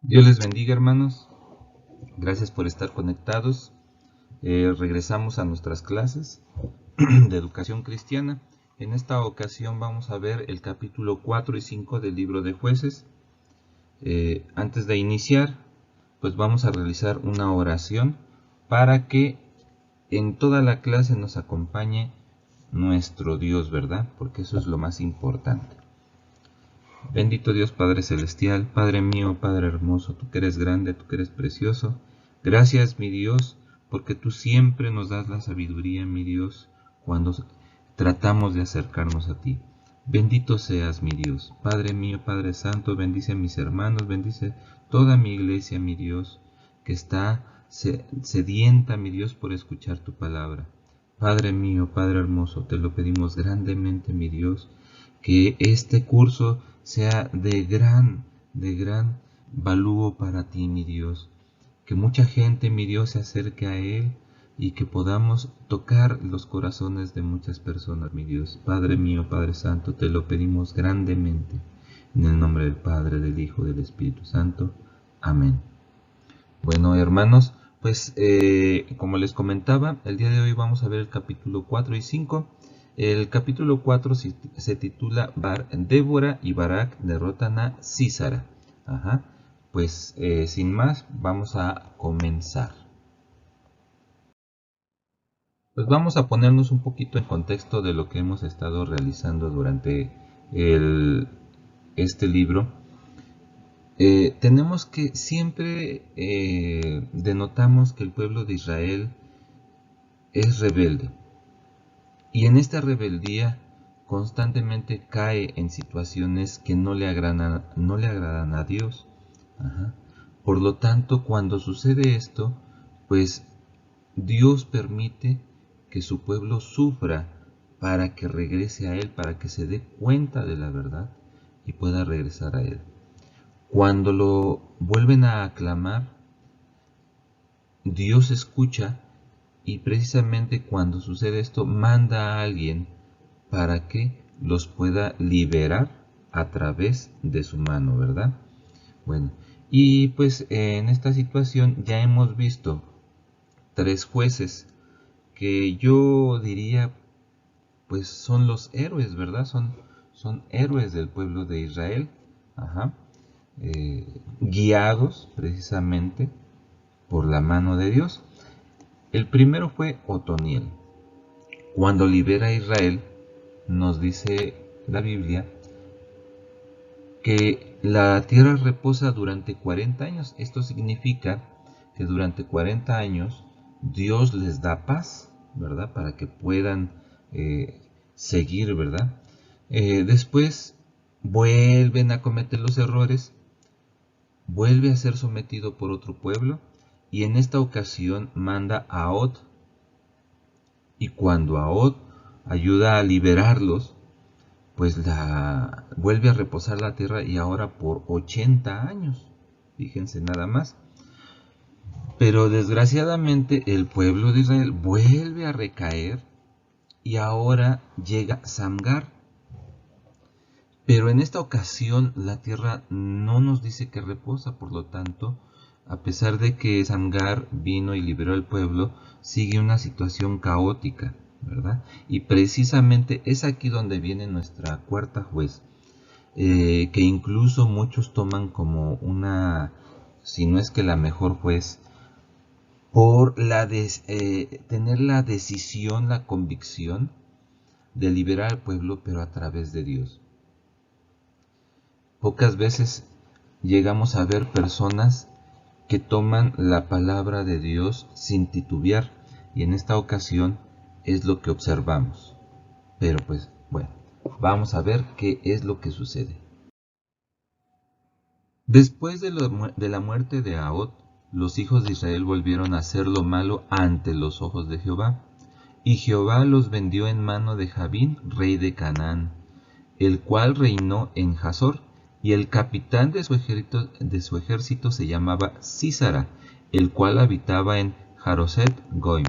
Dios les bendiga, hermanos. Gracias por estar conectados. Regresamos a nuestras clases de educación cristiana. En esta ocasión vamos a ver el capítulo 4 y 5 del libro de Jueces. Antes de iniciar, pues vamos a realizar una oración para que en toda la clase nos acompañe nuestro Dios, ¿verdad? Porque eso es lo más importante. Bendito Dios Padre Celestial, Padre mío, Padre hermoso, tú que eres grande, tú que eres precioso. Gracias, mi Dios, porque tú siempre nos das la sabiduría, mi Dios, cuando tratamos de acercarnos a ti. Bendito seas, mi Dios. Padre mío, Padre Santo, bendice a mis hermanos, bendice toda mi iglesia, mi Dios, que está sedienta, mi Dios, por escuchar tu palabra. Padre mío, Padre hermoso, te lo pedimos grandemente, mi Dios, que este curso sea de gran valúo para ti, mi Dios. Que mucha gente, mi Dios, se acerque a Él y que podamos tocar los corazones de muchas personas, mi Dios. Padre mío, Padre Santo, te lo pedimos grandemente. En el nombre del Padre, del Hijo y del Espíritu Santo. Amén. Bueno, hermanos, pues como les comentaba, el día de hoy vamos a ver el capítulo 4 y 5. El capítulo 4 se titula Débora y Barak derrotan a Sísara. Pues sin más, vamos a comenzar. Pues vamos a ponernos un poquito en contexto de lo que hemos estado realizando durante este libro. Tenemos que siempre denotamos que el pueblo de Israel es rebelde. Y en esta rebeldía constantemente cae en situaciones que no le agradan a Dios. Por lo tanto, cuando sucede esto, pues Dios permite que su pueblo sufra para que regrese a Él, para que se dé cuenta de la verdad y pueda regresar a Él. Cuando lo vuelven a aclamar, Dios escucha. Y precisamente cuando sucede esto, manda a alguien para que los pueda liberar a través de su mano, ¿verdad? Bueno, y pues en esta situación ya hemos visto 3 jueces que yo diría pues son los héroes, ¿verdad? Son héroes del pueblo de Israel, guiados precisamente por la mano de Dios. El primero fue Otoniel. Cuando libera a Israel, nos dice la Biblia que la tierra reposa durante 40 años. Esto significa que durante 40 años Dios les da paz, ¿verdad? Para que puedan seguir, ¿verdad? Después vuelven a cometer los errores, vuelve a ser sometido por otro pueblo. Y en esta ocasión manda a Og. Y cuando a Og ayuda a liberarlos, pues vuelve a reposar la tierra y ahora por 80 años. Fíjense nada más. Pero desgraciadamente el pueblo de Israel vuelve a recaer y ahora llega Samgar. Pero en esta ocasión la tierra no nos dice que reposa, por lo tanto, a pesar de que Samgar vino y liberó al pueblo, sigue una situación caótica, ¿verdad? Y precisamente es aquí donde viene nuestra cuarta juez, que incluso muchos toman como una, si no es que la mejor juez, por tener la decisión, la convicción de liberar al pueblo, pero a través de Dios. Pocas veces llegamos a ver personas que toman la palabra de Dios sin titubear, y en esta ocasión es lo que observamos. Pero pues bueno, vamos a ver qué es lo que sucede. Después de la muerte de Ahod, los hijos de Israel volvieron a hacer lo malo ante los ojos de Jehová, y Jehová los vendió en mano de Jabín, rey de Canaán, el cual reinó en Hazor. Y el capitán de su ejército se llamaba Sísara, el cual habitaba en Haroset Goim.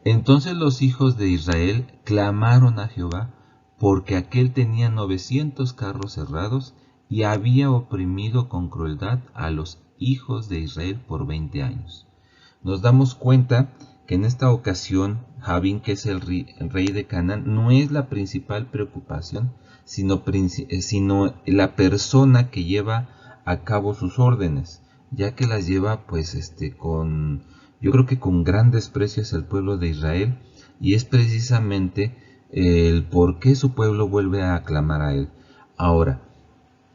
Entonces los hijos de Israel clamaron a Jehová, porque aquél tenía 900 carros cerrados y había oprimido con crueldad a los hijos de Israel por 20 años. Nos damos cuenta que en esta ocasión Jabín, que es el rey de Canaán, no es la principal preocupación, sino la persona que lleva a cabo sus órdenes, ya que las lleva pues yo creo que con gran desprecio hacia el pueblo de Israel, y es precisamente el por qué su pueblo vuelve a clamar a él. Ahora,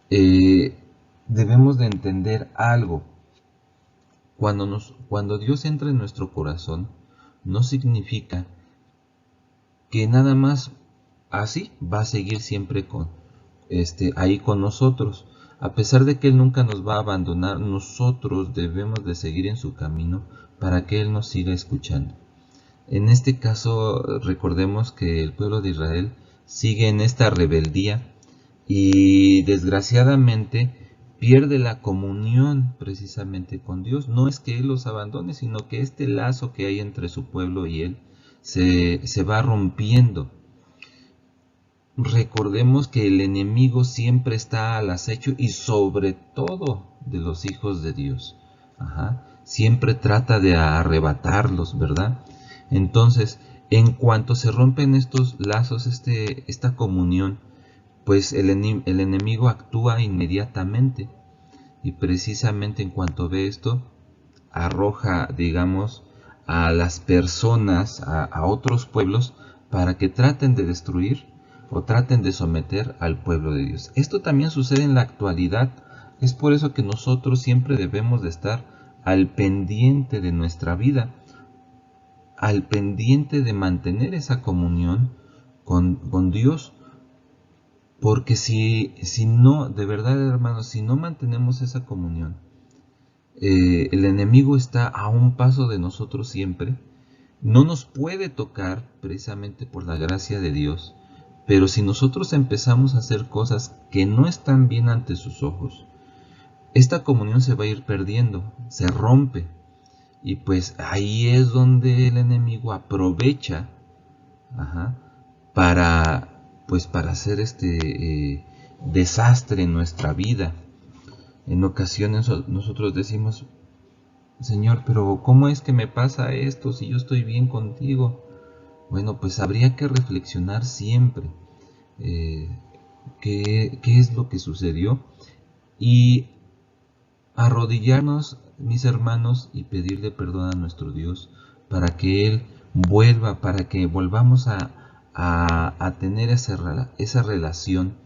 debemos de entender algo. Cuando Dios entra en nuestro corazón, no significa que nada más así va a seguir siempre ahí con nosotros. A pesar de que Él nunca nos va a abandonar, nosotros debemos de seguir en su camino para que Él nos siga escuchando. En este caso, recordemos que el pueblo de Israel sigue en esta rebeldía y desgraciadamente pierde la comunión precisamente con Dios. No es que Él los abandone, sino que este lazo que hay entre su pueblo y Él se va rompiendo. Recordemos que el enemigo siempre está al acecho y sobre todo de los hijos de Dios. Siempre trata de arrebatarlos, ¿verdad? Entonces, en cuanto se rompen estos lazos, esta comunión, pues el enemigo actúa inmediatamente, y precisamente en cuanto ve esto, arroja, digamos, a las personas, a otros pueblos, para que traten de destruir o traten de someter al pueblo de Dios. Esto también sucede en la actualidad. Es por eso que nosotros siempre debemos de estar al pendiente de nuestra vida, al pendiente de mantener esa comunión con Dios. Porque si no, de verdad, hermanos, si no mantenemos esa comunión, el enemigo está a un paso de nosotros siempre. No nos puede tocar precisamente por la gracia de Dios. Pero si nosotros empezamos a hacer cosas que no están bien ante sus ojos, esta comunión se va a ir perdiendo, se rompe. Y pues ahí es donde el enemigo aprovecha para hacer desastre en nuestra vida. En ocasiones nosotros decimos: Señor, pero ¿cómo es que me pasa esto si yo estoy bien contigo? Bueno, pues habría que reflexionar siempre qué es lo que sucedió, y arrodillarnos, mis hermanos, y pedirle perdón a nuestro Dios para que Él vuelva, para que volvamos a tener esa relación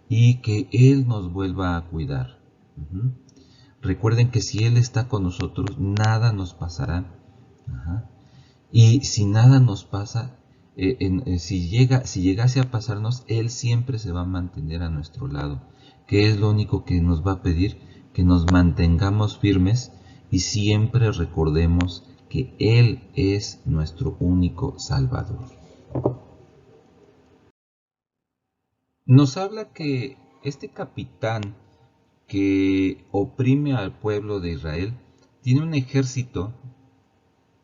y que Él nos vuelva a cuidar. Recuerden que si Él está con nosotros, nada nos pasará. Y si nada nos pasa, si llegase a pasarnos, Él siempre se va a mantener a nuestro lado. Que es lo único que nos va a pedir: que nos mantengamos firmes y siempre recordemos que Él es nuestro único Salvador. Nos habla que este capitán que oprime al pueblo de Israel tiene un ejército,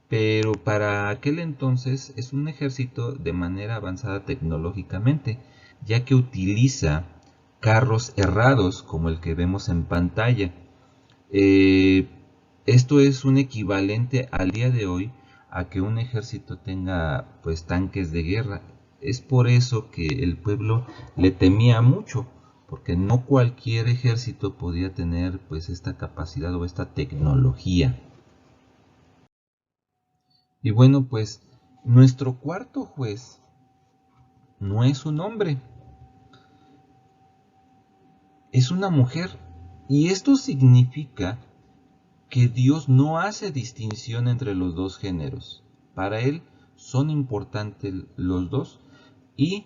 pero para aquel entonces es un ejército de manera avanzada tecnológicamente, ya que utiliza carros herrados como el que vemos en pantalla. Esto es un equivalente al día de hoy a que un ejército tenga pues tanques de guerra. Es por eso que el pueblo le temía mucho, porque no cualquier ejército podía tener pues esta capacidad o esta tecnología. Y bueno, pues nuestro cuarto juez no es un hombre, es una mujer. Y esto significa que Dios no hace distinción entre los dos géneros. Para Él son importantes los dos, y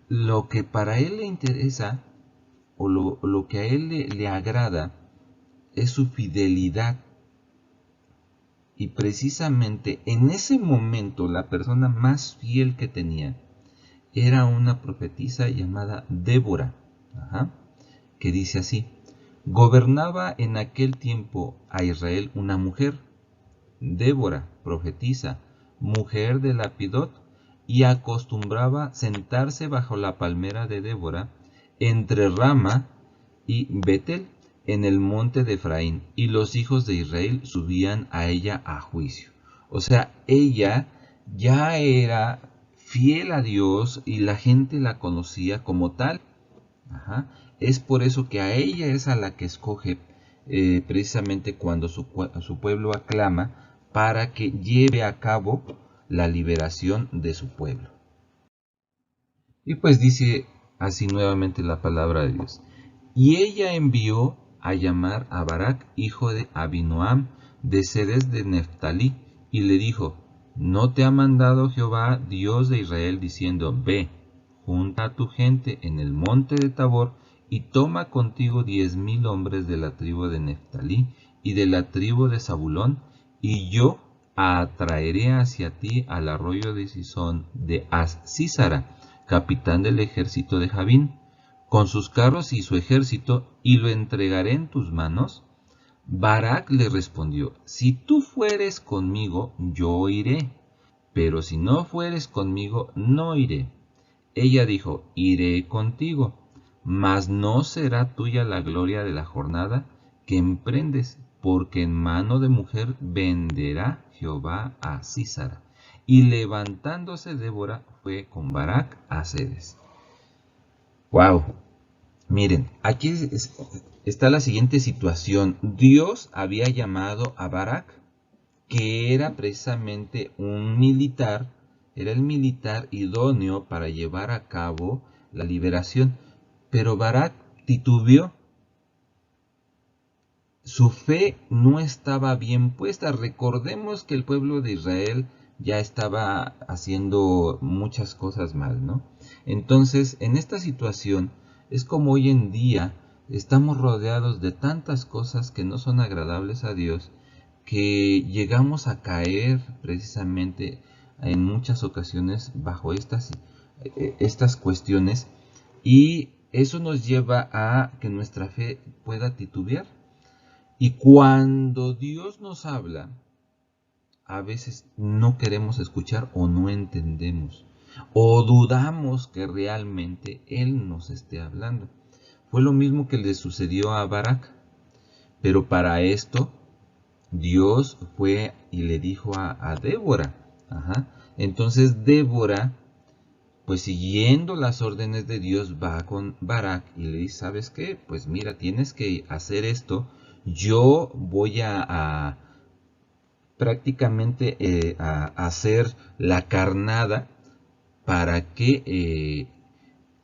lo que para Él le interesa o lo que a Él le agrada es su fidelidad. Y precisamente en ese momento la persona más fiel que tenía era una profetisa llamada Débora, que dice así: gobernaba en aquel tiempo a Israel una mujer, Débora, profetisa, mujer de Lapidot, y acostumbraba sentarse bajo la palmera de Débora entre Rama y Betel, en el monte de Efraín, y los hijos de Israel subían a ella a juicio. O sea, ella ya era fiel a Dios y la gente la conocía como tal. Ajá. Es por eso que a ella es a la que escoge precisamente cuando su pueblo aclama para que lleve a cabo la liberación de su pueblo. Y pues dice así nuevamente la palabra de Dios. Y ella envió a llamar a Barac, hijo de Abinoam, de Cedes de Neftalí, y le dijo: ¿No te ha mandado Jehová, Dios de Israel, diciendo: Ve, junta a tu gente en el monte de Tabor, y toma contigo 10,000 hombres de la tribu de Neftalí y de la tribu de Zabulón, y yo atraeré hacia ti al arroyo de Sison de As-Sísara, capitán del ejército de Javín, con sus carros y su ejército, y lo entregaré en tus manos? Barac le respondió: Si tú fueres conmigo, yo iré, pero si no fueres conmigo, no iré. Ella dijo: Iré contigo, mas no será tuya la gloria de la jornada que emprendes, porque en mano de mujer venderá Jehová a Sísara. Y levantándose Débora fue con Barac a Cedes. Wow. Miren, aquí está la siguiente situación. Dios había llamado a Barac, que era precisamente un militar, era el militar idóneo para llevar a cabo la liberación. Pero Barac titubeó. Su fe no estaba bien puesta. Recordemos que el pueblo de Israel ya estaba haciendo muchas cosas mal, ¿no? Entonces, en esta situación, es como hoy en día estamos rodeados de tantas cosas que no son agradables a Dios, que llegamos a caer precisamente en muchas ocasiones bajo estas cuestiones, y eso nos lleva a que nuestra fe pueda titubear. Y cuando Dios nos habla, a veces no queremos escuchar o no entendemos, o dudamos que realmente Él nos esté hablando. Fue lo mismo que le sucedió a Barac, pero para esto Dios fue y le dijo a Débora. Ajá. Entonces Débora, pues siguiendo las órdenes de Dios, va con Barac y le dice: ¿sabes qué? Pues mira, tienes que hacer esto. Yo voy a prácticamente a hacer la carnada para que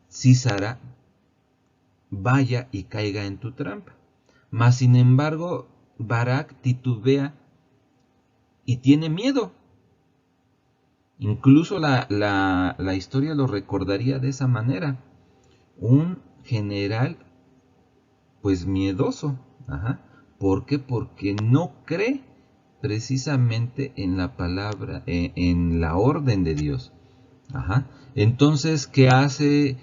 Sísara vaya y caiga en tu trampa. Mas sin embargo, Barac titubea y tiene miedo. Incluso la historia lo recordaría de esa manera. Un general pues miedoso. Ajá. ¿Por qué? Porque no cree precisamente en la palabra, en la orden de Dios. Ajá. Entonces, ¿qué hace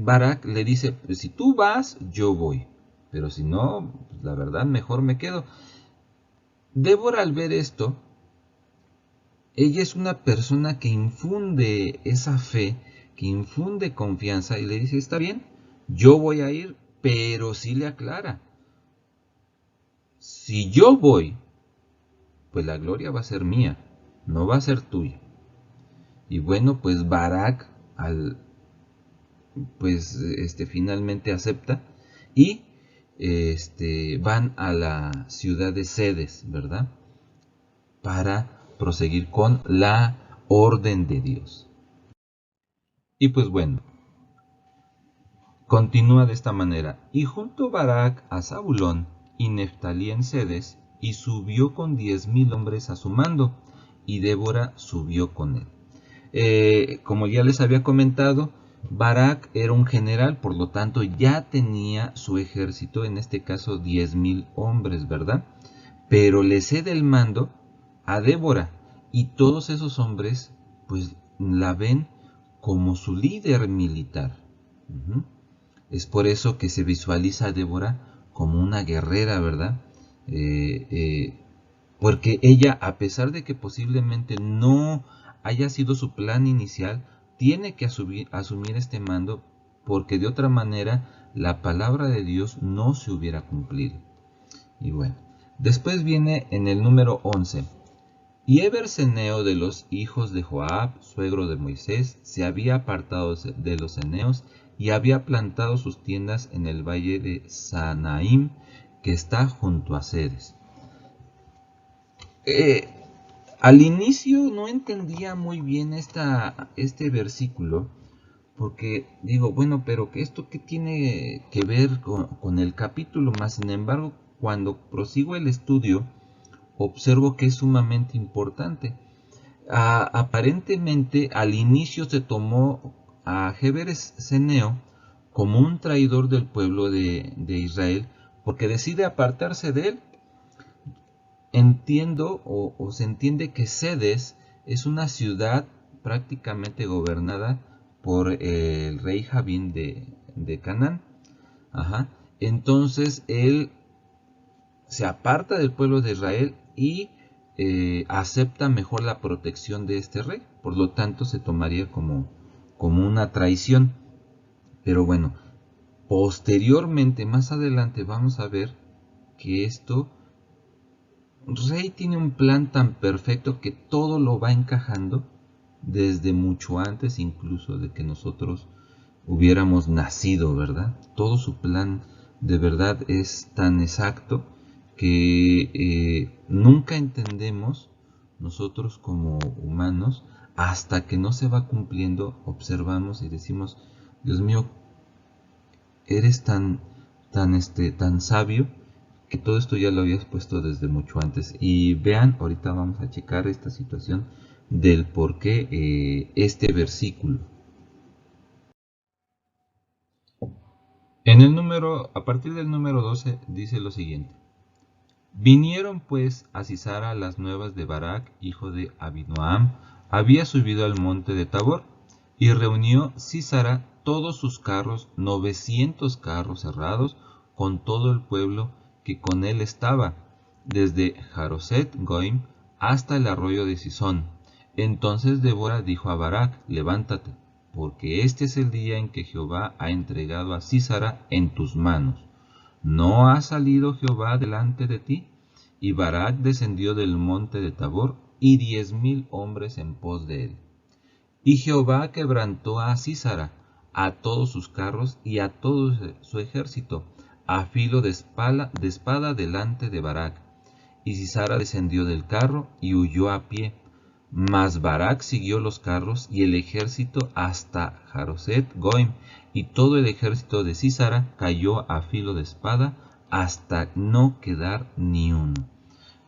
Barac? Le dice: pues si tú vas, yo voy, pero si no, pues la verdad mejor me quedo. Débora, al ver esto, ella es una persona que infunde esa fe, que infunde confianza, y le dice: está bien, yo voy a ir, pero sí le aclara: si yo voy, pues la gloria va a ser mía, no va a ser tuya. Y bueno, pues Barac finalmente acepta, y van a la ciudad de Cedes, ¿verdad? Para proseguir con la orden de Dios. Y pues bueno, continúa de esta manera: y juntó Barac a Zabulón y Neftalí en Cedes, y subió con 10,000 hombres a su mando, y Débora subió con él. Como ya les había comentado, Barac era un general, por lo tanto ya tenía su ejército, en este caso 10,000 hombres, ¿verdad? Pero le cede el mando a Débora, y todos esos hombres pues la ven como su líder militar. Es por eso que se visualiza a Débora como una guerrera, ¿verdad? Porque ella, a pesar de que posiblemente no haya sido su plan inicial, tiene que asumir este mando, porque de otra manera la palabra de Dios no se hubiera cumplido. Y bueno, después viene en el número 11. Y Eberseneo de los hijos de Joab, suegro de Moisés, se había apartado de los eneos y había plantado sus tiendas en el valle de Sanaim, que está junto a Ceres. Al inicio no entendía muy bien este versículo, porque digo, bueno, pero ¿esto qué tiene que ver con el capítulo? Más sin embargo, cuando prosigo el estudio, observo que es sumamente importante. Aparentemente, al inicio se tomó a Eberseneo como un traidor del pueblo de Israel, porque decide apartarse de él. Entiendo o se entiende que Cedes es una ciudad prácticamente gobernada por el rey Javín de Canaán. Entonces él se aparta del pueblo de Israel y acepta mejor la protección de este rey. Por lo tanto se tomaría como una traición. Pero bueno, posteriormente, más adelante, vamos a ver que Rey tiene un plan tan perfecto que todo lo va encajando desde mucho antes incluso de que nosotros hubiéramos nacido, ¿verdad? Todo su plan de verdad es tan exacto que nunca entendemos nosotros como humanos hasta que no se va cumpliendo. Observamos y decimos, Dios mío, eres tan sabio, que todo esto ya lo habías puesto desde mucho antes. Y vean, ahorita vamos a checar esta situación del por qué este versículo. A partir del número 12 dice lo siguiente. Vinieron pues a Sisara las nuevas de Barak, hijo de Abinoam, había subido al monte de Tabor, y reunió Sisara todos sus carros, 900 carros herrados, con todo el pueblo que con él estaba, desde Jaroset Goim hasta el arroyo de Sison. Entonces Débora dijo a Barak, levántate, porque este es el día en que Jehová ha entregado a Sísara en tus manos. ¿No ha salido Jehová delante de ti? Y Barak descendió del monte de Tabor, y 10,000 hombres en pos de él. Y Jehová quebrantó a Sísara, a todos sus carros y a todo su ejército, a filo de espada delante de Barak. Y Sísara descendió del carro y huyó a pie. Mas Barak siguió los carros y el ejército hasta Jaroset Goim, y todo el ejército de Sísara cayó a filo de espada hasta no quedar ni uno.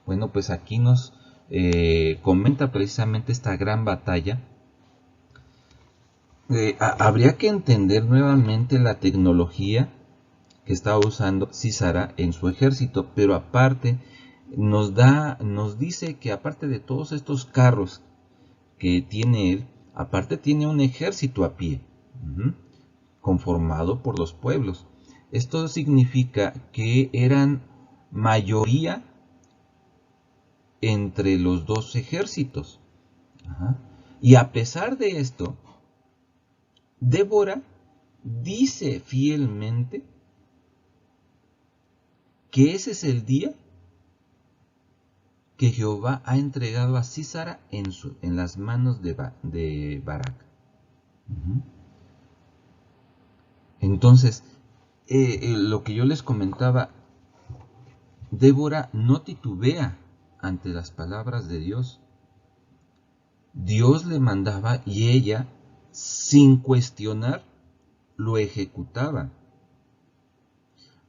Bueno, pues aquí nos comenta precisamente esta gran batalla. Habría que entender nuevamente la tecnología que estaba usando Sísara en su ejército, pero aparte nos dice que aparte de todos estos carros que tiene él, aparte tiene un ejército a pie, conformado por los pueblos. Esto significa que eran mayoría entre los dos ejércitos. Y a pesar de esto, Débora dice fielmente que ese es el día que Jehová ha entregado a Sísara en las manos de Barak. Entonces, lo que yo les comentaba, Débora no titubea ante las palabras de Dios. Dios le mandaba y ella, sin cuestionar, lo ejecutaba.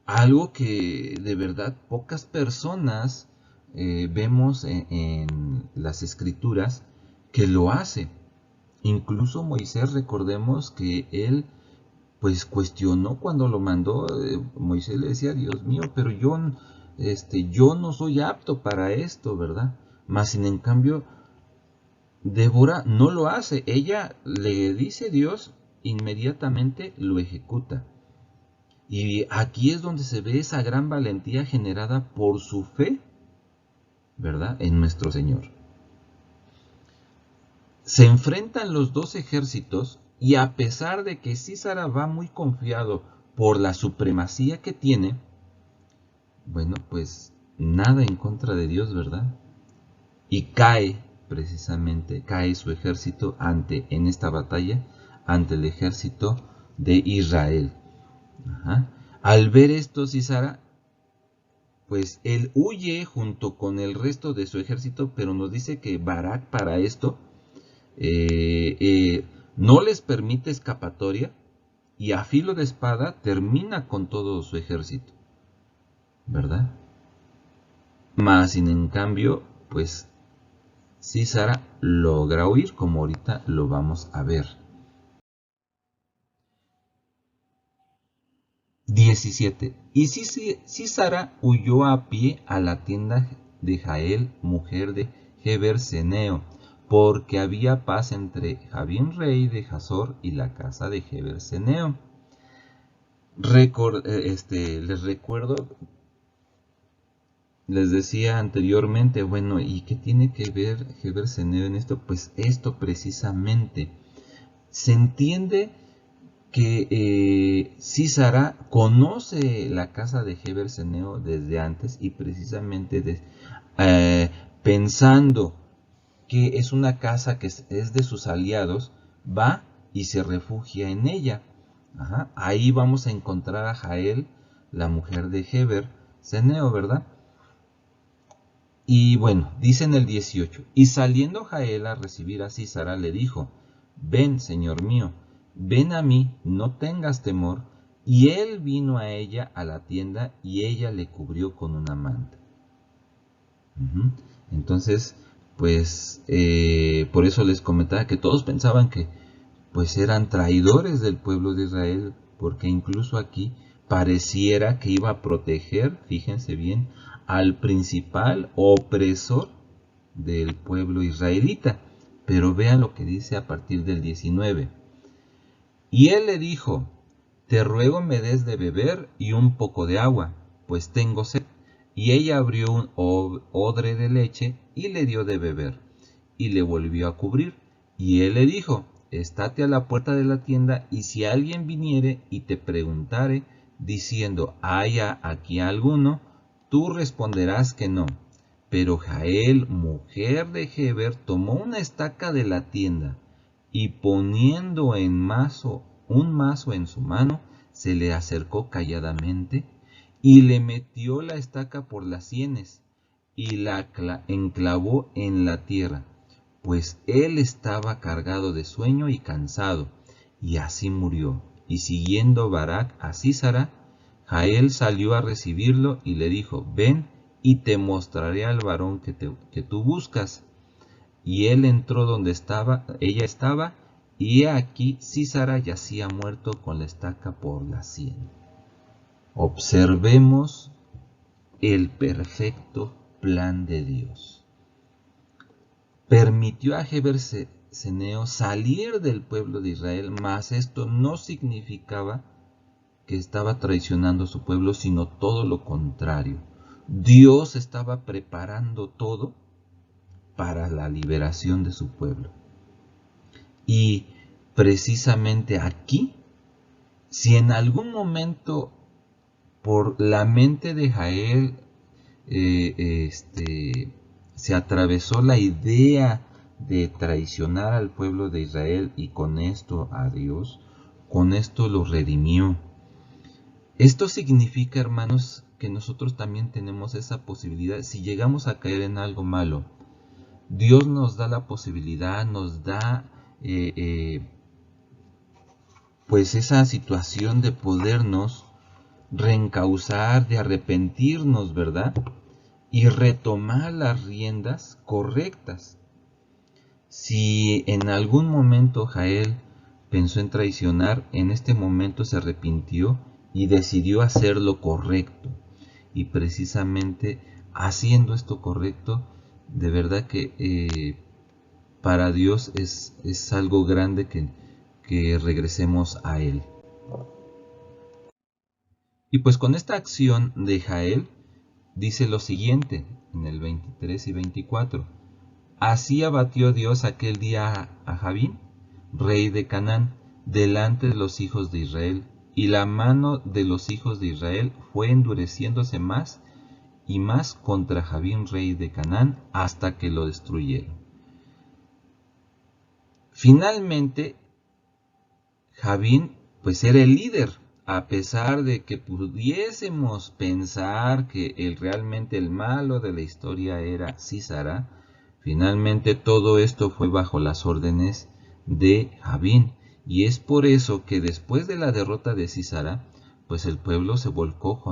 Algo que de verdad pocas personas vemos en las escrituras que lo hace. Incluso Moisés, recordemos que él pues cuestionó cuando lo mandó. Moisés le decía, Dios mío, pero yo no soy apto para esto, ¿verdad? Mas sin en cambio, Débora no lo hace. Ella le dice a Dios, inmediatamente lo ejecuta. Y aquí es donde se ve esa gran valentía generada por su fe, ¿verdad?, en nuestro Señor. Se enfrentan los dos ejércitos y a pesar de que Sísara va muy confiado por la supremacía que tiene, bueno, pues nada en contra de Dios, ¿verdad? Y cae, precisamente, cae su ejército en esta batalla, ante el ejército de Israel. Ajá. Al ver esto, Sísara, pues él huye junto con el resto de su ejército, pero nos dice que Barak para esto no les permite escapatoria y a filo de espada termina con todo su ejército, ¿verdad? Mas sin en cambio, pues Sísara logra huir, como ahorita lo vamos a ver. 17. Y Sísara huyó a pie a la tienda de Jael, mujer de Heber Ceneo, porque había paz entre Javín, rey de Hazor, y la casa de Heber Ceneo. Les recuerdo, les decía anteriormente, bueno, ¿y qué tiene que ver Heber Ceneo en esto? Pues esto precisamente. Se entiende que Sísara conoce la casa de Heber Ceneo desde antes y precisamente pensando que es una casa que es de sus aliados, va y se refugia en ella. Ajá. Ahí vamos a encontrar a Jael, la mujer de Heber Ceneo, ¿verdad? Y bueno, dice en el 18, y saliendo Jael a recibir a Sísara, le dijo, ven, señor mío, ven a mí, no tengas temor. Y él vino a ella a la tienda y ella le cubrió con una manta. Entonces, pues, por eso les comentaba que todos pensaban que pues eran traidores del pueblo de Israel, porque incluso aquí pareciera que iba a proteger, fíjense bien, al principal opresor del pueblo israelita. Pero vean lo que dice a partir del 19. Y él le dijo, te ruego me des de beber y un poco de agua, pues tengo sed. Y ella abrió un odre de leche y le dio de beber, y le volvió a cubrir. Y él le dijo, estate a la puerta de la tienda, y si alguien viniere y te preguntare, diciendo, ¿haya aquí alguno? Tú responderás que no. Pero Jael, mujer de Heber, tomó una estaca de la tienda, y poniendo un mazo en su mano, se le acercó calladamente, y le metió la estaca por las sienes, y la enclavó en la tierra, pues él estaba cargado de sueño y cansado, y así murió. Y siguiendo Barak a Sísara, Jael salió a recibirlo y le dijo, ven y te mostraré al varón que tú buscas. Y él entró donde ella estaba, y he aquí Sísara yacía muerto con la estaca por la sien. Observemos el perfecto plan de Dios. Permitió a Heber Ceneo salir del pueblo de Israel, mas esto no significaba que estaba traicionando a su pueblo, sino todo lo contrario. Dios estaba preparando todo para la liberación de su pueblo. Y precisamente aquí, si en algún momento por la mente de Jael se atravesó la idea de traicionar al pueblo de Israel y con esto a Dios, con esto lo redimió. Esto significa, hermanos, que nosotros también tenemos esa posibilidad. Si llegamos a caer en algo malo, Dios nos da la posibilidad, nos da pues esa situación de podernos reencauzar, de arrepentirnos, ¿verdad? Y retomar las riendas correctas. Si en algún momento Jael pensó en traicionar, en este momento se arrepintió y decidió hacer lo correcto. Y precisamente haciendo esto correcto, de verdad que para Dios es algo grande que regresemos a Él. Y pues con esta acción de Jael, dice lo siguiente en el 23 y 24. Así abatió Dios aquel día a Javín, rey de Canaán, delante de los hijos de Israel, y la mano de los hijos de Israel fue endureciéndose más y más contra Jabín, rey de Canaán, hasta que lo destruyeron. Finalmente, Jabín pues era el líder, a pesar de que pudiésemos pensar que realmente el malo de la historia era Sísara. Finalmente todo esto fue bajo las órdenes de Jabín, y es por eso que después de la derrota de Sísara, pues el pueblo se volcó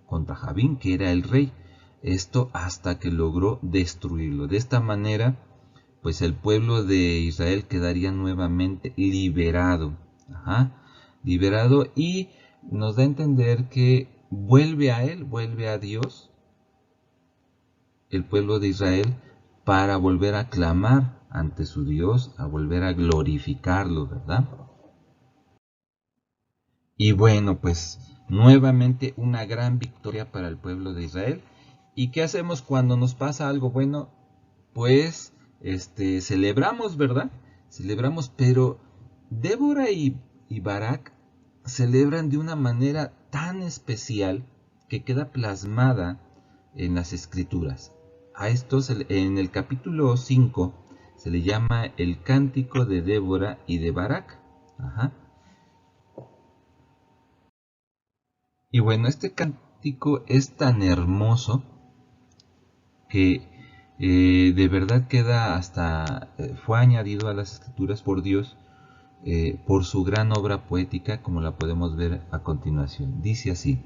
contra Jabín, que era el rey. Esto hasta que logró destruirlo. De esta manera, pues el pueblo de Israel quedaría nuevamente liberado. Liberado, y nos da a entender que vuelve a él, vuelve a Dios, el pueblo de Israel, para volver a clamar ante su Dios, a volver a glorificarlo, ¿verdad? Y bueno, pues nuevamente una gran victoria para el pueblo de Israel. ¿Y qué hacemos cuando nos pasa algo bueno? Pues celebramos, ¿verdad? Celebramos, pero Débora y Barak celebran de una manera tan especial que queda plasmada en las escrituras. A esto en el capítulo 5 se le llama el cántico de Débora y de Barak. Y bueno, este cántico es tan hermoso que de verdad queda fue añadido a las escrituras por Dios por su gran obra poética, como la podemos ver a continuación. Dice así: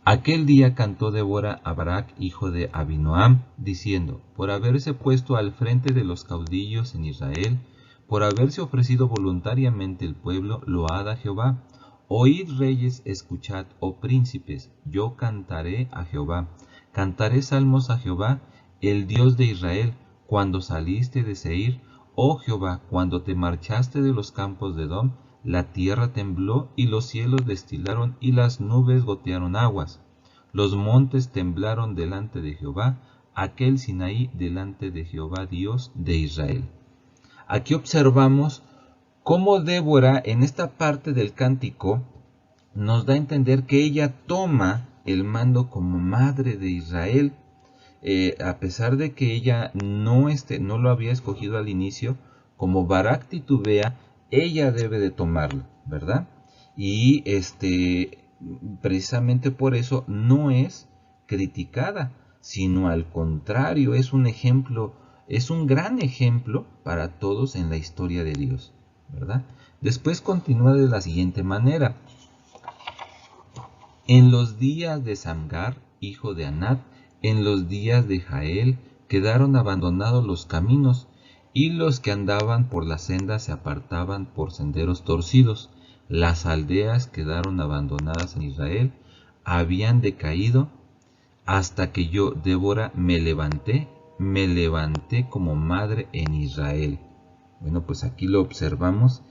aquel día cantó Débora a Barak, hijo de Abinoam, diciendo: por haberse puesto al frente de los caudillos en Israel, por haberse ofrecido voluntariamente el pueblo, load a Jehová. Oíd, reyes, escuchad, oh príncipes, yo cantaré a Jehová. Cantaré salmos a Jehová, el Dios de Israel, cuando saliste de Seir. Oh Jehová, cuando te marchaste de los campos de Edom, la tierra tembló y los cielos destilaron y las nubes gotearon aguas. Los montes temblaron delante de Jehová, aquel Sinaí delante de Jehová, Dios de Israel. Aquí observamos cómo Débora, en esta parte del cántico, nos da a entender que ella toma el mando como madre de Israel. A pesar de que ella no lo había escogido al inicio, como Barak titubea, ella debe de tomarlo, ¿verdad? Y precisamente por eso no es criticada, sino al contrario, es un ejemplo, es un gran ejemplo para todos en la historia de Dios, ¿verdad? Después continúa de la siguiente manera: en los días de Samgar, hijo de Anat, en los días de Jael, quedaron abandonados los caminos, y los que andaban por las sendas se apartaban por senderos torcidos. Las aldeas quedaron abandonadas en Israel, habían decaído, hasta que yo, Débora, me levanté como madre en Israel. Bueno, pues aquí lo observamos,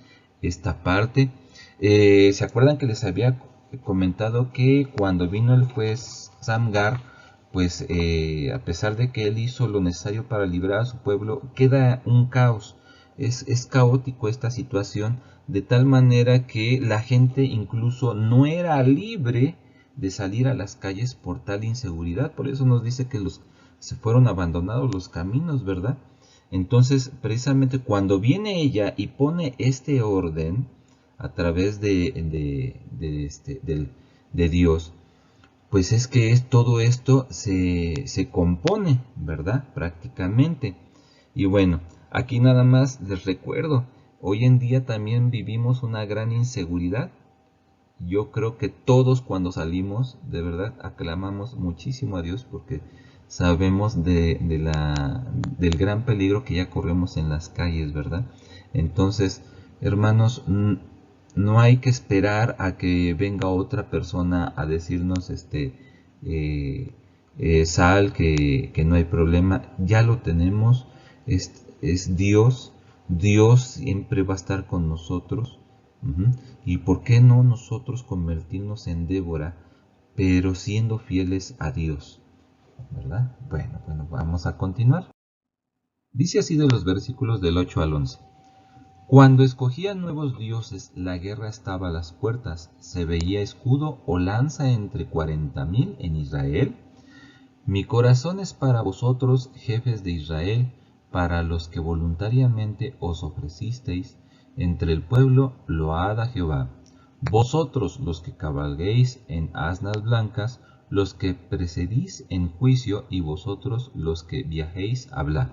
esta parte. ¿Se acuerdan que les había comentado que cuando vino el juez Samgar, pues a pesar de que él hizo lo necesario para librar a su pueblo, queda un caos? Es caótico esta situación, de tal manera que la gente incluso no era libre de salir a las calles por tal inseguridad. Por eso nos dice que se fueron abandonados los caminos, ¿verdad? Entonces, precisamente cuando viene ella y pone este orden a través de Dios, pues es que todo esto se compone, ¿verdad? Prácticamente. Y bueno, aquí nada más les recuerdo, hoy en día también vivimos una gran inseguridad. Yo creo que todos cuando salimos, de verdad, aclamamos muchísimo a Dios porque sabemos del gran peligro que ya corremos en las calles, ¿verdad? Entonces, hermanos, no hay que esperar a que venga otra persona a decirnos, sal, que no hay problema. Ya lo tenemos, es Dios. Dios siempre va a estar con nosotros. ¿Y por qué no nosotros convertirnos en Débora, pero siendo fieles a Dios? ¿Verdad? Bueno, vamos a continuar. Dice así de los versículos del 8 al 11. Cuando escogían nuevos dioses, la guerra estaba a las puertas. ¿Se veía escudo o lanza entre 40.000 en Israel? Mi corazón es para vosotros, jefes de Israel, para los que voluntariamente os ofrecisteis entre el pueblo, load a Jehová. Vosotros los que cabalguéis en asnas blancas, los que precedís en juicio, y vosotros los que viajéis, hablad.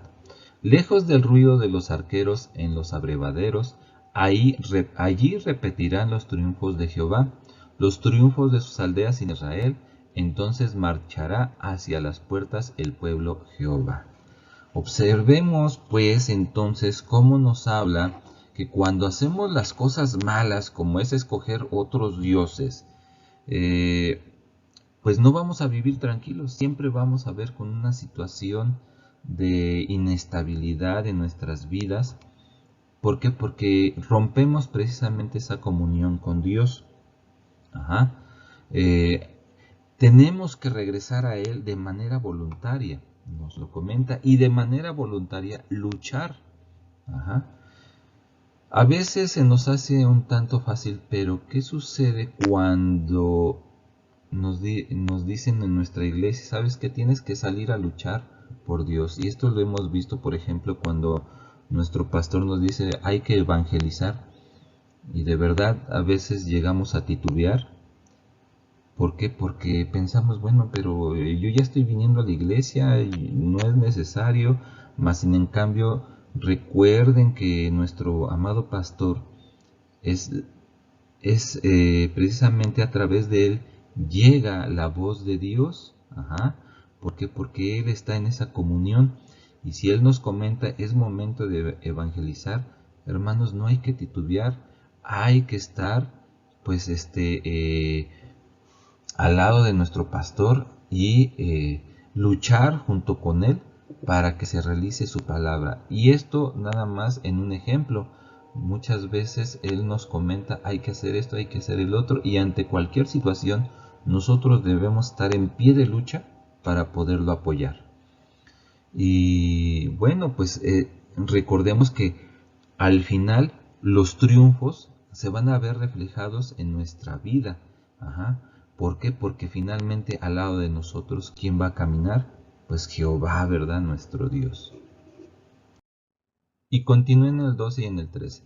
Lejos del ruido de los arqueros en los abrevaderos, allí repetirán los triunfos de Jehová, los triunfos de sus aldeas en Israel. Entonces marchará hacia las puertas el pueblo Jehová. Observemos pues entonces cómo nos habla que cuando hacemos las cosas malas, como es escoger otros dioses, pues no vamos a vivir tranquilos, siempre vamos a ver con una situación de inestabilidad en nuestras vidas. ¿Por qué? Porque rompemos precisamente esa comunión con Dios. Tenemos que regresar a Él de manera voluntaria, nos lo comenta, y de manera voluntaria luchar. A veces se nos hace un tanto fácil, pero ¿qué sucede cuando nos dicen en nuestra iglesia, sabes que tienes que salir a luchar por Dios? Y esto lo hemos visto, por ejemplo, cuando nuestro pastor nos dice hay que evangelizar, y de verdad a veces llegamos a titubear. ¿Por qué? Porque pensamos, bueno, pero yo ya estoy viniendo a la iglesia y no es necesario, mas sin en cambio recuerden que nuestro amado pastor es precisamente a través de él llega la voz de Dios. ¿Por qué? Porque él está en esa comunión, y si él nos comenta es momento de evangelizar, hermanos, no hay que titubear, hay que estar pues al lado de nuestro pastor y luchar junto con él para que se realice su palabra. Y esto nada más en un ejemplo. Muchas veces él nos comenta hay que hacer esto, hay que hacer el otro, y ante cualquier situación nosotros debemos estar en pie de lucha para poderlo apoyar. Y bueno, pues recordemos que al final los triunfos se van a ver reflejados en nuestra vida. ¿Por qué? Porque finalmente al lado de nosotros, ¿quién va a caminar? Pues Jehová, ¿verdad? Nuestro Dios. Y continúa en el 12 y en el 13.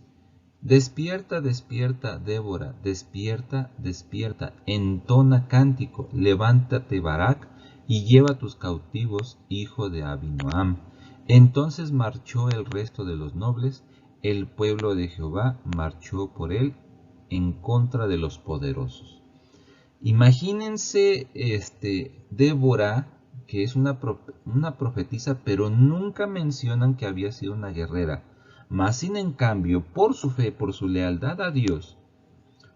Despierta, despierta, Débora, despierta, despierta, entona cántico, levántate, Barak, y lleva tus cautivos, hijo de Abinoam. Entonces marchó el resto de los nobles, el pueblo de Jehová marchó por él en contra de los poderosos. Imagínense Débora, que es una profetisa, pero nunca mencionan que había sido una guerrera. Mas sin en cambio, por su fe, por su lealtad a Dios,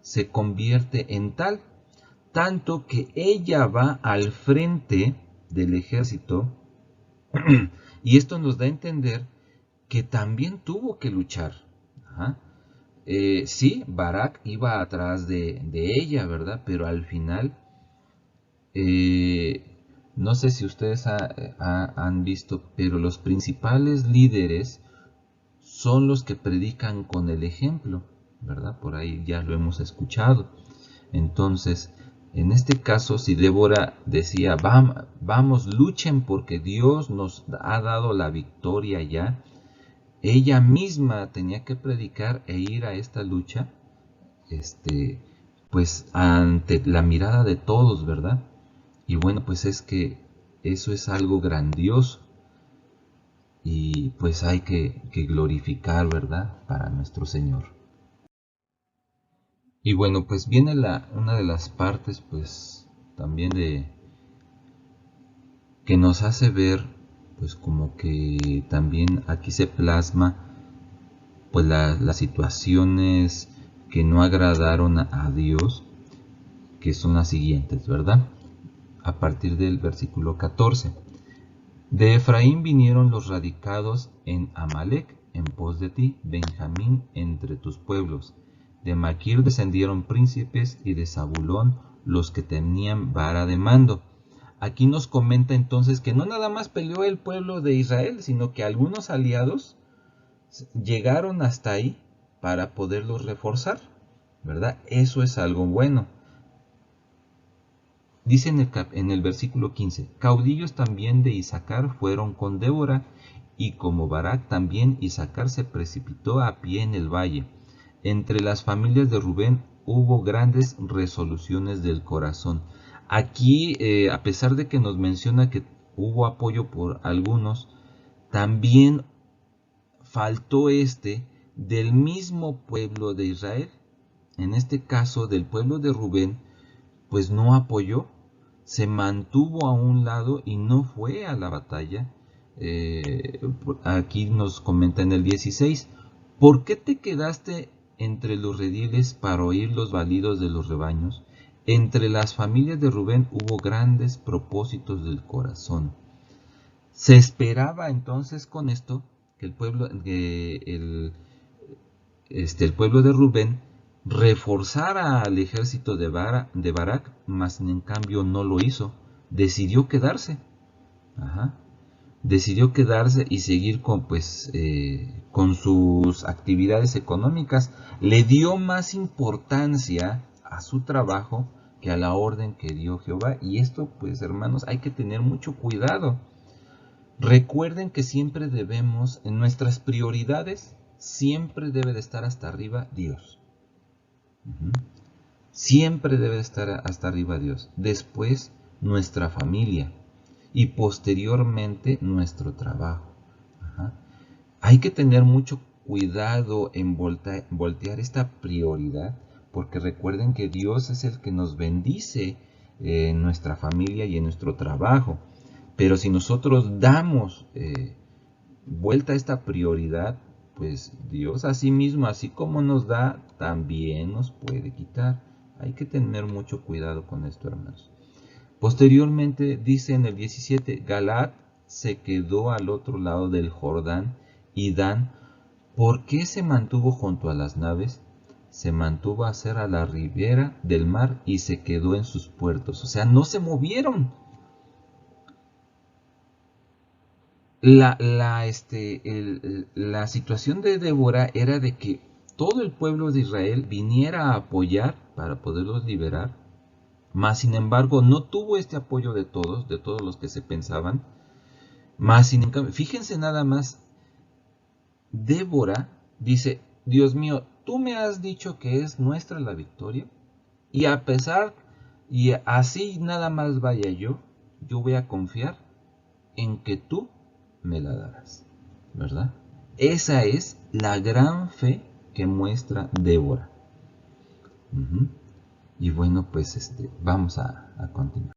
se convierte en tal, tanto que ella va al frente del ejército, y esto nos da a entender que también tuvo que luchar. Sí, Barak iba atrás de ella, ¿verdad? Pero al final, no sé si ustedes han visto, pero los principales líderes son los que predican con el ejemplo, ¿verdad? Por ahí ya lo hemos escuchado. Entonces, en este caso, si Débora decía, vamos, luchen porque Dios nos ha dado la victoria ya, ella misma tenía que predicar e ir a esta lucha, pues ante la mirada de todos, ¿verdad? Y bueno, pues es que eso es algo grandioso, y pues hay que glorificar, ¿verdad? Para nuestro Señor. Y bueno, pues viene una de las partes, pues también que nos hace ver, pues como que también aquí se plasma pues las situaciones que no agradaron a Dios, que son las siguientes, ¿verdad? A partir del versículo 14. De Efraín vinieron los radicados en Amalec en pos de ti, Benjamín entre tus pueblos. De Maquir descendieron príncipes, y de Zabulón los que tenían vara de mando. Aquí nos comenta entonces que no nada más peleó el pueblo de Israel, sino que algunos aliados llegaron hasta ahí para poderlos reforzar, ¿verdad? Eso es algo bueno. Dice en el versículo 15, caudillos también de Isaacar fueron con Débora, y como Barak también Isaacar se precipitó a pie en el valle. Entre las familias de Rubén hubo grandes resoluciones del corazón. Aquí, a pesar de que nos menciona que hubo apoyo por algunos, también faltó del mismo pueblo de Israel. En este caso, del pueblo de Rubén, pues no apoyó, se mantuvo a un lado y no fue a la batalla. Aquí nos comenta en el 16, ¿por qué te quedaste entre los rediles para oír los balidos de los rebaños? Entre las familias de Rubén hubo grandes propósitos del corazón. Se esperaba entonces con esto que el pueblo de Rubén reforzara al ejército de Barak, mas en cambio no lo hizo. Decidió quedarse. Decidió quedarse y seguir con sus actividades económicas. Le dio más importancia a su trabajo que a la orden que dio Jehová. Y esto, pues hermanos, hay que tener mucho cuidado. Recuerden que siempre debemos, en nuestras prioridades, siempre debe de estar hasta arriba Dios. Siempre debe de estar hasta arriba Dios. Después nuestra familia y posteriormente nuestro trabajo. Hay que tener mucho cuidado en voltear esta prioridad, porque recuerden que Dios es el que nos bendice en nuestra familia y en nuestro trabajo. Pero si nosotros damos vuelta a esta prioridad, pues Dios así mismo, así como nos da, también nos puede quitar. Hay que tener mucho cuidado con esto, hermanos. Posteriormente dice en el 17, Galaad se quedó al otro lado del Jordán, y Dan, ¿por qué se mantuvo junto a las naves? Se mantuvo a hacer a la ribera del mar y se quedó en sus puertos. O sea, no se movieron. La situación de Débora era de que todo el pueblo de Israel viniera a apoyar para poderlos liberar, mas sin embargo no tuvo este apoyo de todos los que se pensaban. Mas sin embargo, fíjense nada más, Débora dice, Dios mío, tú me has dicho que es nuestra la victoria, y y así nada más vaya yo voy a confiar en que tú me la darás, ¿verdad? Esa es la gran fe que muestra Débora. Y bueno, pues vamos a continuar.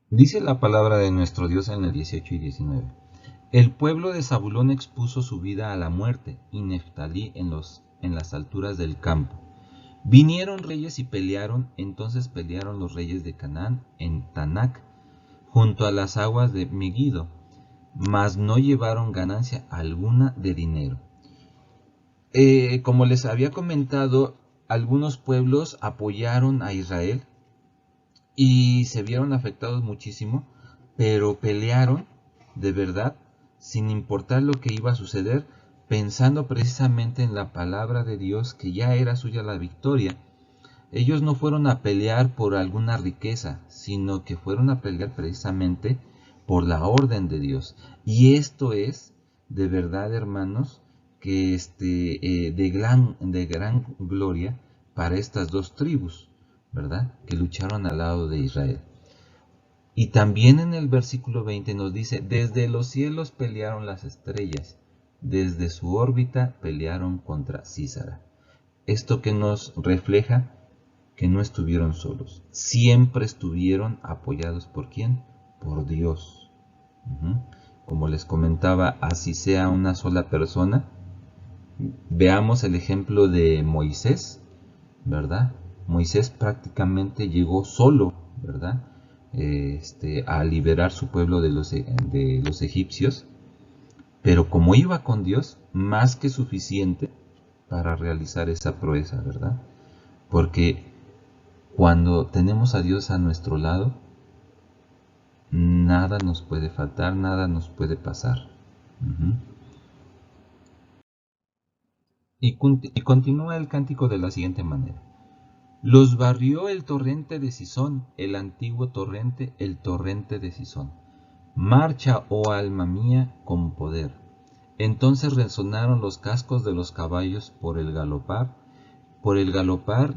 Dice la palabra de nuestro Dios en el 18 y 19. El pueblo de Zabulón expuso su vida a la muerte, y Neftalí en las alturas del campo. Vinieron reyes y pelearon, entonces pelearon los reyes de Canaán en Tanac, junto a las aguas de Megiddo, mas no llevaron ganancia alguna de dinero. Como les había comentado, algunos pueblos apoyaron a Israel y se vieron afectados muchísimo, pero pelearon de verdad, sin importar lo que iba a suceder, pensando precisamente en la palabra de Dios, que ya era suya la victoria. Ellos no fueron a pelear por alguna riqueza, sino que fueron a pelear precisamente por la orden de Dios. Y esto es, de verdad, hermanos, que de gran gloria para estas dos tribus, ¿verdad? Que lucharon al lado de Israel. Y también en el versículo 20 nos dice, desde los cielos pelearon las estrellas, desde su órbita pelearon contra Sísara. Esto que nos refleja que no estuvieron solos, siempre estuvieron apoyados ¿por quién? Por Dios. Como les comentaba, así sea una sola persona. Veamos el ejemplo de Moisés, ¿verdad? Moisés prácticamente llegó solo, ¿verdad? A liberar su pueblo de los egipcios, pero como iba con Dios, más que suficiente para realizar esa proeza, ¿verdad? Porque cuando tenemos a Dios a nuestro lado, nada nos puede faltar, nada nos puede pasar. y continúa el cántico de la siguiente manera. Los barrió el torrente de Cisón, el antiguo torrente, el torrente de Cisón. Marcha, oh alma mía, con poder. Entonces resonaron los cascos de los caballos por el galopar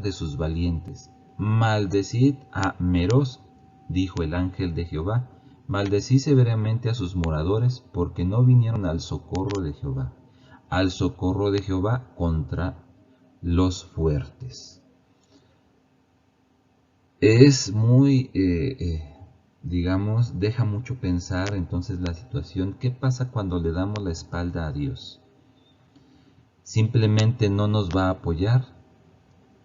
de sus valientes. Maldecid a Meroz, dijo el ángel de Jehová, maldecid severamente a sus moradores, porque no vinieron al socorro de Jehová contra los fuertes. Es muy, digamos, deja mucho pensar entonces la situación. ¿Qué pasa cuando le damos la espalda a Dios? Simplemente no nos va a apoyar.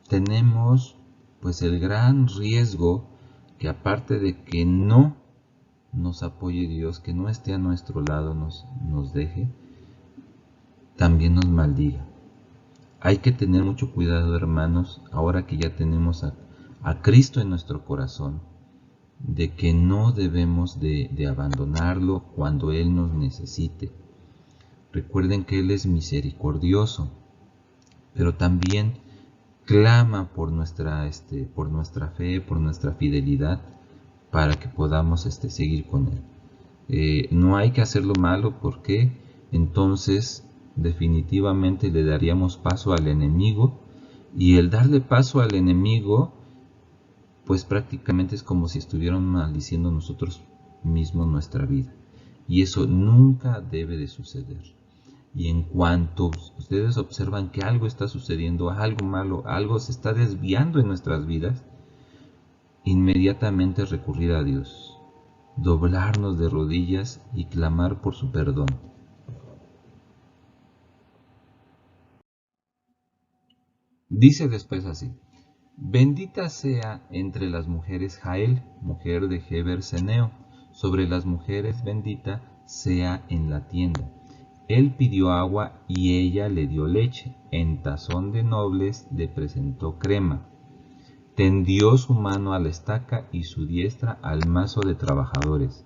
Tenemos pues el gran riesgo que, aparte de que no nos apoye Dios, que no esté a nuestro lado, nos deje, también nos maldiga. Hay que tener mucho cuidado, hermanos, ahora que ya tenemos a Cristo en nuestro corazón, de que no debemos de abandonarlo cuando Él nos necesite. Recuerden que Él es misericordioso, pero también clama por nuestra fe, por nuestra fidelidad, para que podamos seguir con Él. No hay que hacer lo malo, porque entonces definitivamente le daríamos paso al enemigo, y el darle paso al enemigo pues prácticamente es como si estuvieran maldiciendo nosotros mismos nuestra vida, y eso nunca debe de suceder. Y en cuanto ustedes observan que algo está sucediendo, algo malo, algo se está desviando en nuestras vidas, inmediatamente recurrir a Dios, doblarnos de rodillas y clamar por su perdón. Dice después así: bendita sea entre las mujeres Jael, mujer de Heber Seneo, sobre las mujeres bendita sea en la tienda. Él pidió agua y ella le dio leche, en tazón de nobles le presentó crema. Tendió su mano a la estaca y su diestra al mazo de trabajadores,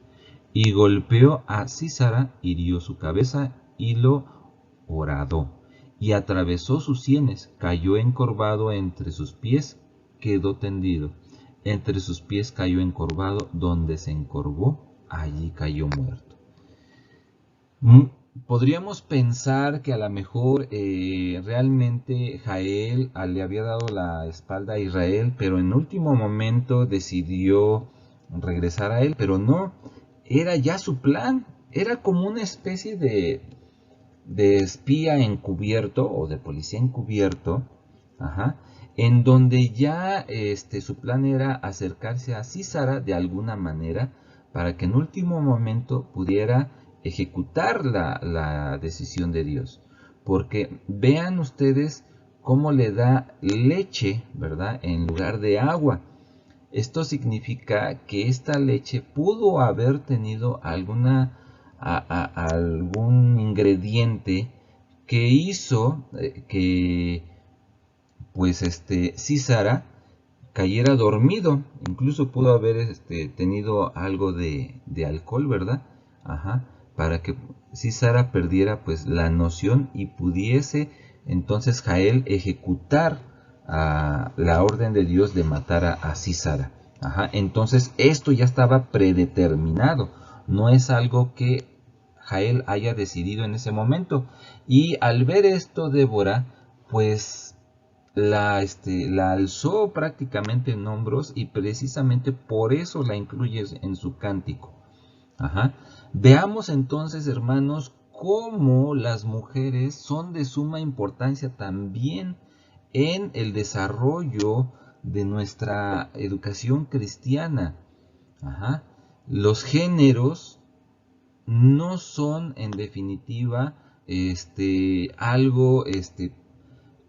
y golpeó a Sísara, hirió su cabeza y lo horadó, y atravesó sus sienes, cayó encorvado entre sus pies, quedó tendido. Entre sus pies cayó encorvado, donde se encorvó, allí cayó muerto. Podríamos pensar que a lo mejor realmente Jael le había dado la espalda a Israel, pero en último momento decidió regresar a él, pero no, era ya su plan, era como una especie de espía encubierto o de policía encubierto, en donde ya su plan era acercarse a Sísara de alguna manera, para que en último momento pudiera ejecutar la decisión de Dios. Porque vean ustedes cómo le da leche, ¿verdad?, en lugar de agua. Esto significa que esta leche pudo haber tenido algún ingrediente que hizo que pues Sísara cayera dormido. Incluso pudo haber tenido algo de alcohol, ¿verdad? Para que Sísara perdiera pues la noción y pudiese entonces Jael ejecutar la orden de Dios de matar a Sísara. Entonces esto ya estaba predeterminado, no es algo que Jael haya decidido en ese momento. Y al ver esto, Débora pues la alzó prácticamente en hombros, y precisamente por eso la incluye en su cántico. Veamos entonces, hermanos, cómo las mujeres son de suma importancia también en el desarrollo de nuestra educación cristiana. Los géneros no son en definitiva algo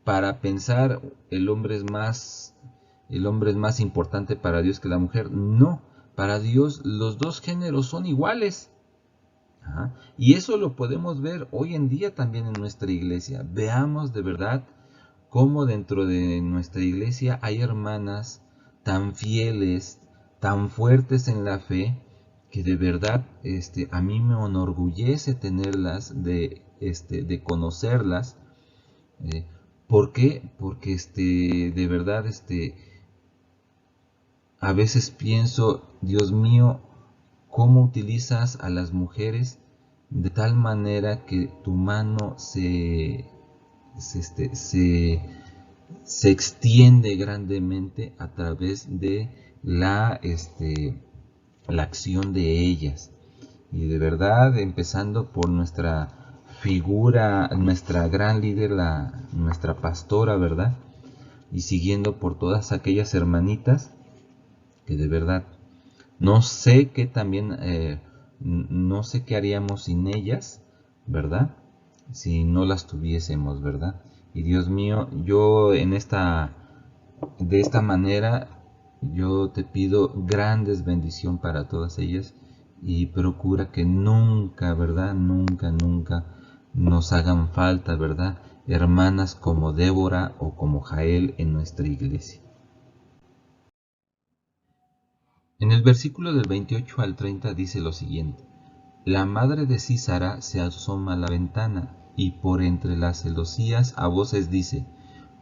para pensar el hombre es más importante para Dios que la mujer. No, para Dios los dos géneros son iguales. Y eso lo podemos ver hoy en día también en nuestra iglesia. Veamos de verdad cómo dentro de nuestra iglesia hay hermanas tan fieles, tan fuertes en la fe, que de verdad a mí me enorgullece tenerlas, de conocerlas, ¿Por qué? Porque de verdad, a veces pienso, Dios mío, ¿cómo utilizas a las mujeres de tal manera que tu mano se, este, se, se extiende grandemente a través de la acción de ellas? Y de verdad, empezando por nuestra figura, nuestra gran líder, nuestra pastora, ¿verdad? Y siguiendo por todas aquellas hermanitas que de verdad no sé qué también, no sé qué haríamos sin ellas, ¿verdad? Si no las tuviésemos, ¿verdad? Y Dios mío, yo de esta manera, yo te pido grandes bendición para todas ellas y procura que nunca, ¿verdad? Nunca, nunca nos hagan falta, ¿verdad? Hermanas como Débora o como Jael en nuestra iglesia. En el versículo del 28 al 30 dice lo siguiente: La madre de Sísara se asoma a la ventana y por entre las celosías a voces dice: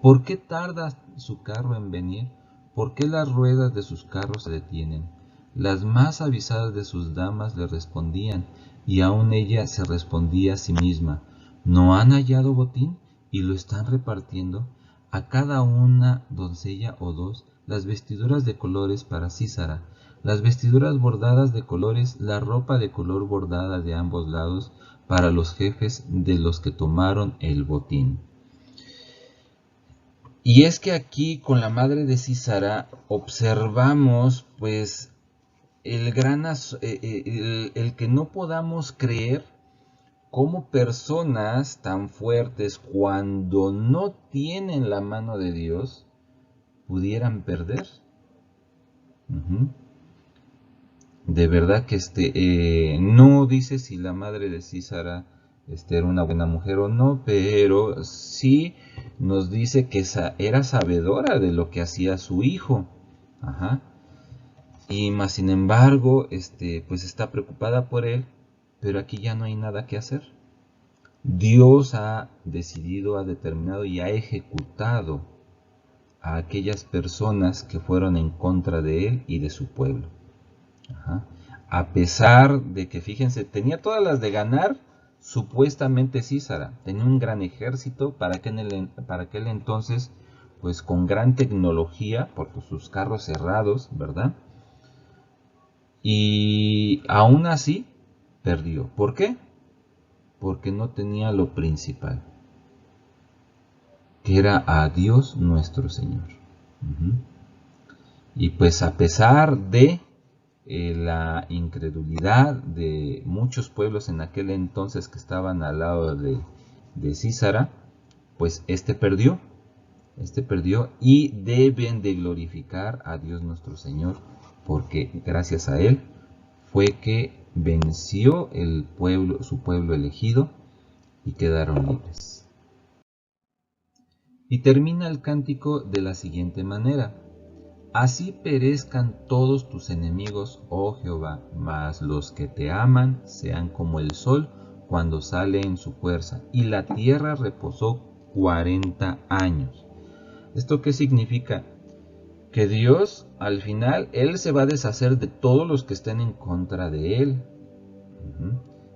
¿Por qué tarda su carro en venir? ¿Por qué las ruedas de sus carros se detienen? Las más avisadas de sus damas le respondían, y aun ella se respondía a sí misma: ¿No han hallado botín y lo están repartiendo? A cada una doncella o dos las vestiduras de colores para Sísara, las vestiduras bordadas de colores, la ropa de color bordada de ambos lados para los jefes de los que tomaron el botín. Y es que aquí con la madre de Sísara observamos pues el que no podamos creer cómo personas tan fuertes, cuando no tienen la mano de Dios, pudieran perder. De verdad que no dice si la madre de Sísara era una buena mujer o no, pero sí nos dice que era sabedora de lo que hacía su hijo. Ajá. Y más sin embargo, pues está preocupada por él, pero aquí ya no hay nada que hacer. Dios ha decidido, ha determinado y ha ejecutado a aquellas personas que fueron en contra de él y de su pueblo. Ajá. A pesar de que, fíjense, tenía todas las de ganar, supuestamente Sísara, tenía un gran ejército para aquel entonces, pues con gran tecnología, por sus carros cerrados, ¿verdad? Y aún así, perdió. ¿Por qué? Porque no tenía lo principal, que era a Dios nuestro Señor. Y pues a pesar de la incredulidad de muchos pueblos en aquel entonces que estaban al lado de Sísara, pues perdió y deben de glorificar a Dios nuestro Señor, porque gracias a él fue que venció el pueblo, su pueblo elegido, y quedaron libres. Y termina el cántico de la siguiente manera: Así perezcan todos tus enemigos, oh Jehová, mas los que te aman sean como el sol cuando sale en su fuerza. Y la tierra reposó 40 años. ¿Esto qué significa? Que Dios, al final, Él se va a deshacer de todos los que estén en contra de Él.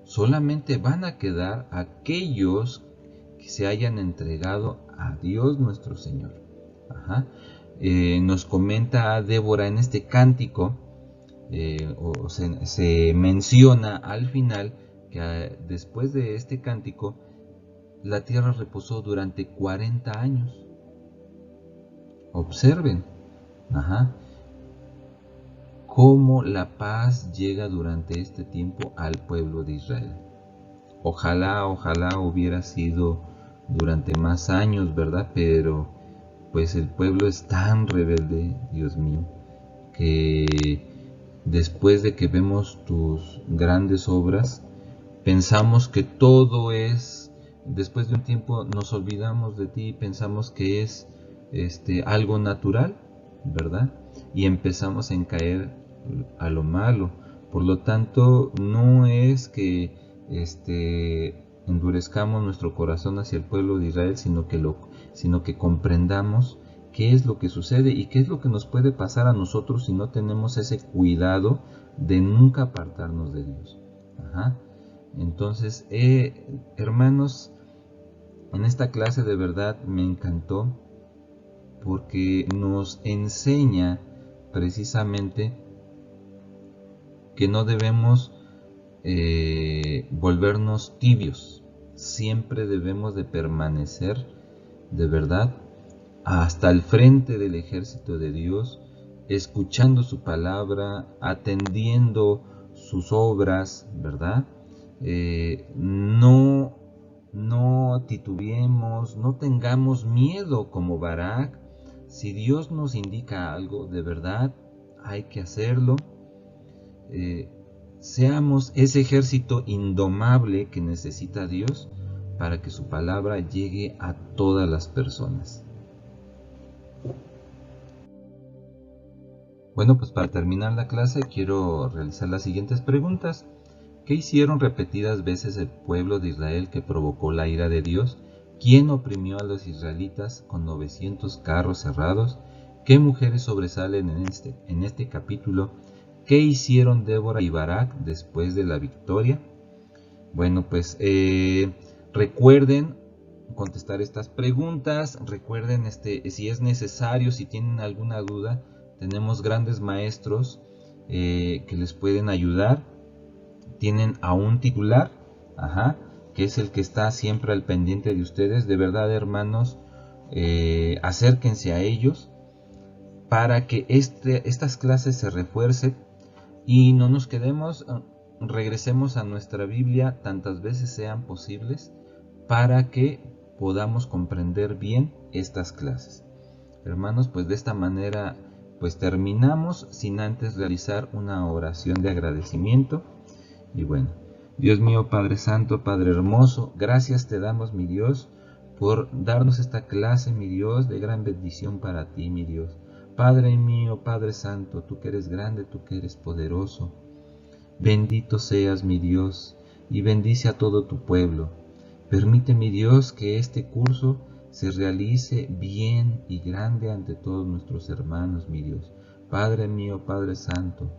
Solamente van a quedar aquellos que se hayan entregado a Dios nuestro Señor. Nos comenta Débora en este cántico, se menciona al final que después de este cántico la tierra reposó durante 40 años. Observen, cómo la paz llega durante este tiempo al pueblo de Israel. Ojalá hubiera sido durante más años, ¿verdad? Pero pues el pueblo es tan rebelde, Dios mío, que después de que vemos tus grandes obras, pensamos que todo es, después de un tiempo nos olvidamos de ti, pensamos que es algo natural, ¿verdad? Y empezamos a caer a lo malo. Por lo tanto, no es que endurezcamos nuestro corazón hacia el pueblo de Israel, sino que comprendamos qué es lo que sucede y qué es lo que nos puede pasar a nosotros si no tenemos ese cuidado de nunca apartarnos de Dios. Entonces, hermanos, en esta clase de verdad me encantó porque nos enseña precisamente que no debemos volvernos tibios. Siempre debemos de permanecer de verdad hasta el frente del ejército de Dios, escuchando su palabra, atendiendo sus obras, ¿verdad? No titubeemos, no tengamos miedo como Barak. Si Dios nos indica algo, de verdad hay que hacerlo. Seamos ese ejército indomable que necesita Dios para que su palabra llegue a todas las personas. Bueno, pues para terminar la clase quiero realizar las siguientes preguntas. ¿Qué hicieron repetidas veces el pueblo de Israel que provocó la ira de Dios? ¿Quién oprimió a los israelitas con 900 carros cerrados? ¿Qué mujeres sobresalen en este capítulo? ¿Qué hicieron Débora y Barak después de la victoria? Bueno, pues recuerden contestar estas preguntas. Recuerden, si es necesario, si tienen alguna duda, tenemos grandes maestros que les pueden ayudar. Tienen a un titular, que es el que está siempre al pendiente de ustedes. De verdad, hermanos, acérquense a ellos para que estas clases se refuercen y no nos quedemos. Regresemos a nuestra Biblia tantas veces sean posibles para que podamos comprender bien estas clases. Hermanos, pues de esta manera pues terminamos, sin antes realizar una oración de agradecimiento. Y bueno, Dios mío, Padre Santo, Padre Hermoso, gracias te damos, mi Dios, por darnos esta clase, mi Dios, de gran bendición para ti, mi Dios. Padre mío, Padre Santo, tú que eres grande, tú que eres poderoso, bendito seas, mi Dios, y bendice a todo tu pueblo. Permite, mi Dios, que este curso se realice bien y grande ante todos nuestros hermanos, mi Dios. Padre mío, Padre Santo,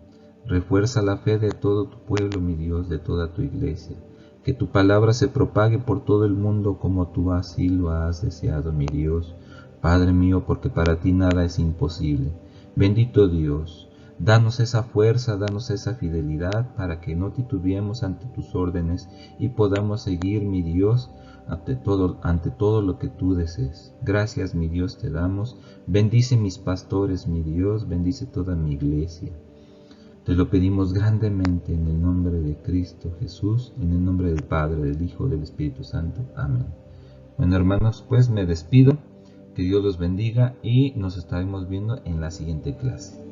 refuerza la fe de todo tu pueblo, mi Dios, de toda tu iglesia. Que tu palabra se propague por todo el mundo como tú así lo has deseado, mi Dios. Padre mío, porque para ti nada es imposible. Bendito Dios, danos esa fuerza, danos esa fidelidad para que no titubeemos ante tus órdenes y podamos seguir, mi Dios, ante todo lo que tú desees. Gracias, mi Dios, te damos. Bendice mis pastores, mi Dios, bendice toda mi iglesia. Te lo pedimos grandemente en el nombre de Cristo Jesús, en el nombre del Padre, del Hijo, del Espíritu Santo. Amén. Bueno, hermanos, pues me despido. Que Dios los bendiga y nos estaremos viendo en la siguiente clase.